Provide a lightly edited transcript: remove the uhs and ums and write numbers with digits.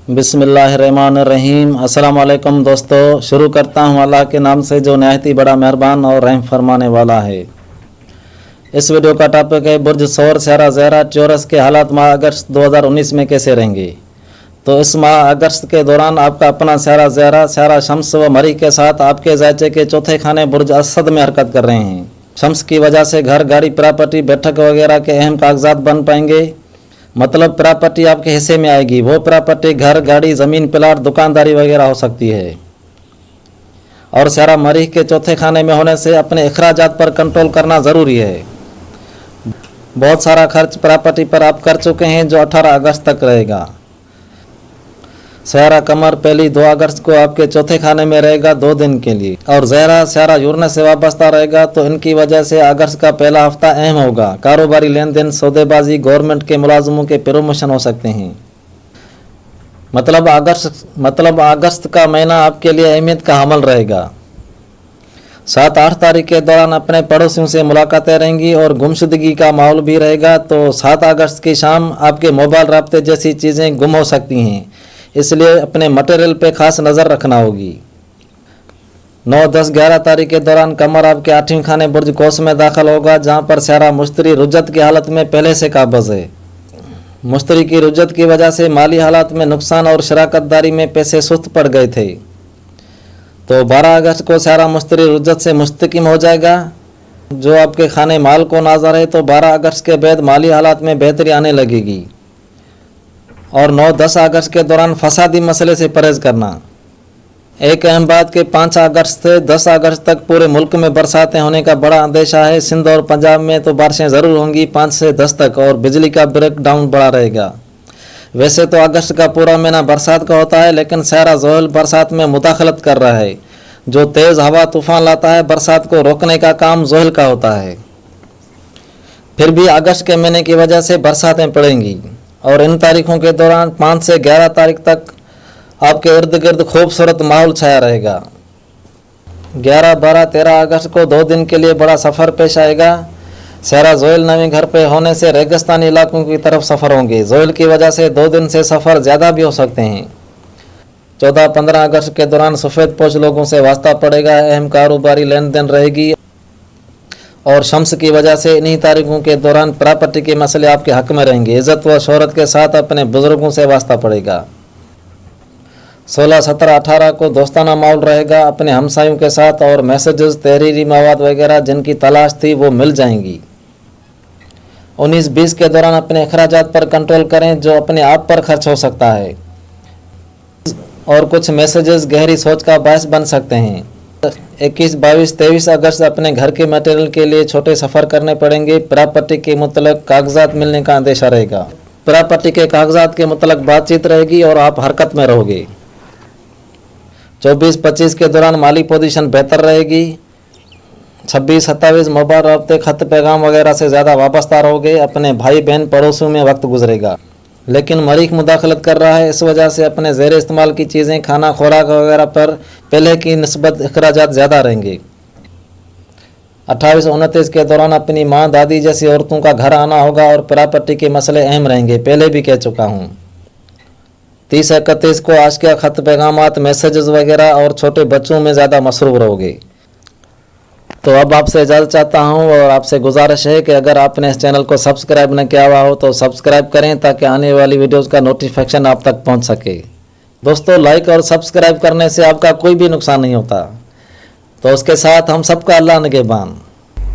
बिस्मिल्लाहिर्रहमानिर्रहीम। अस्सलाम वालेकुम दोस्तों, शुरू करता हूँ अल्लाह के नाम से जो नहायत ही बड़ा मेहरबान और रहम फरमाने वाला है। इस वीडियो का टॉपिक है बुर्ज सौर स्यारा ज़हरा चौरस के हालात माह अगस्त 2019 में कैसे रहेंगे। तो इस माह अगस्त के दौरान आपका अपना स्यारा ज़हरा, स्यारा शम्स व मरी के साथ आपके ज़ायचे के चौथे खाने बुर्ज असद में हरकत कर रहे हैं। शम्स की वजह से घर, गाड़ी, प्रॉपर्टी, बैठक वगैरह के अहम कागजात बन पाएंगे। मतलब प्रॉपर्टी आपके हिस्से में आएगी। वो प्रॉपर्टी घर, गाड़ी, ज़मीन, प्लाट, दुकानदारी वगैरह हो सकती है। और स्यारा मरीख के चौथे खाने में होने से अपने अखराजात पर कंट्रोल करना ज़रूरी है। बहुत सारा खर्च प्रॉपर्टी पर आप कर चुके हैं जो 18 अगस्त तक रहेगा। स्यारा कमर पहली 2 अगस्त को आपके चौथे खाने में रहेगा 2 दिन के लिए। और ज़हरा स्यारा यूरेनस से वाबस्ता रहेगा, तो इनकी वजह से अगस्त का पहला हफ्ता अहम होगा। कारोबारी लेन देन, सौदेबाजी, गवर्नमेंट के मुलाजमों के प्रमोशन हो सकते हैं। मतलब अगस्त का महीना आपके लिए अहमियत का हमल रहेगा। 7-8 तारीख के दौरान अपने पड़ोसियों से मुलाकातें रहेंगी और गुमशुदगी का माहौल भी रहेगा। तो 7 अगस्त की शाम आपके मोबाइल राब्ते जैसी चीज़ें गुम हो सकती हैं, इसलिए अपने मटेरियल पे खास नज़र रखना होगी। 9, 10, 11 तारीख के दौरान कमर आपके 8वें खाने बुर्ज कौस में दाखिल होगा, जहां पर स्यारा मुश्तरी रुज्जत की हालत में पहले से काबज़ है। मुश्तरी की रुज्जत की वजह से माली हालात में नुकसान और शराकतदारी में पैसे सुस्त पड़ गए थे। तो 12 अगस्त को स्यारा मुश्तरी रुज्जत से मुस्तकिम हो जाएगा, जो आपके खाने माल को नाज़र है। तो 12 अगस्त के बाद माली हालात में बेहतरी आने लगेगी। और 9, 10 अगस्त के दौरान फसादी मसले से परहेज़ करना। एक अहम बात कि 5 अगस्त से 10 अगस्त तक पूरे मुल्क में बरसातें होने का बड़ा अंदेशा है। सिंध और पंजाब में तो बारिशें ज़रूर होंगी 5 से 10 तक, और बिजली का ब्रेक डाउन बड़ा रहेगा। वैसे तो अगस्त का पूरा महीना बरसात का होता है, लेकिन स्यारा ज़ोहल बरसात में मुदाखलत कर रहा है, जो तेज़ हवा तूफ़ान लाता है। बरसात को रोकने का काम ज़ोहल का होता है। फिर भी अगस्त के महीने की वजह से बरसातें पड़ेंगी। और इन तारीखों के दौरान 5 से 11 तारीख तक आपके इर्द गिर्द खूबसूरत माहौल छाया रहेगा। 11, 12, 13 अगस्त को 2 दिन के लिए बड़ा सफ़र पेश आएगा। स्यारा ज़ोहल नवी घर पे होने से रेगिस्तानी इलाकों की तरफ सफ़र होंगे। ज़ोहल की वजह से 2 दिन से सफ़र ज़्यादा भी हो सकते हैं। 14, 15 अगस्त के दौरान सफ़ेद पोश लोगों से वास्ता पड़ेगा। अहम कारोबारी लेन देन रहेगी। और शम्स की वजह से इन्हीं तारीखों के दौरान प्रॉपर्टी के मसले आपके हक में रहेंगे। इज़्ज़त व शोहरत के साथ अपने बुज़ुर्गों से वास्ता पड़ेगा। 16, 17, 18 को दोस्ताना माहौल रहेगा अपने हमसायों के साथ, और मैसेजेस, तहरीरी मवाद वगैरह जिनकी तलाश थी वो मिल जाएंगी। 19, 20 के दौरान अपने अखराजात पर कंट्रोल करें, जो अपने आप पर खर्च हो सकता है। और कुछ मैसेजेस गहरी सोच का बायस बन सकते हैं। 21, 22, 23 अगस्त अपने घर के मटेरियल के लिए छोटे सफ़र करने पड़ेंगे। प्रॉपर्टी के मुतल्लिक़ कागजात मिलने का अंदेशा रहेगा। प्रॉपर्टी के कागजात के मुतल्लिक़ बातचीत रहेगी और आप हरकत में रहोगे। 24, 25 के दौरान माली पोजीशन बेहतर रहेगी। 26, 27 मोबाइल रब्ते, खत, पैगाम वगैरह से ज़्यादा वाबस्ता रहोगे। अपने भाई बहन पड़ोसियों में वक्त गुजरेगा। लेकिन मरीख मुदाखलत कर रहा है, इस वजह से अपने ज़ेर इस्तेमाल की चीज़ें, खाना, खुराक वगैरह पर पहले की निस्बत अखराजात ज़्यादा रहेंगे। 28, 29 के दौरान अपनी माँ, दादी जैसी औरतों का घर आना होगा और प्रॉपर्टी के मसले अहम रहेंगे, पहले भी कह चुका हूँ। 30, 31 को आशिया, खत, पैगामात, मैसेजेस वगैरह और छोटे बच्चों में ज़्यादा मसरूफ़ रहोगे। तो अब आपसे इजाज़त चाहता हूँ, और आपसे गुजारिश है कि अगर आपने इस चैनल को सब्सक्राइब न किया हुआ हो तो सब्सक्राइब करें, ताकि आने वाली वीडियोज़ का नोटिफिकेशन आप तक पहुँच सके। दोस्तों, लाइक और सब्सक्राइब करने से आपका कोई भी नुकसान नहीं होता। तो उसके साथ हम सबका अल्लाह निगहबान।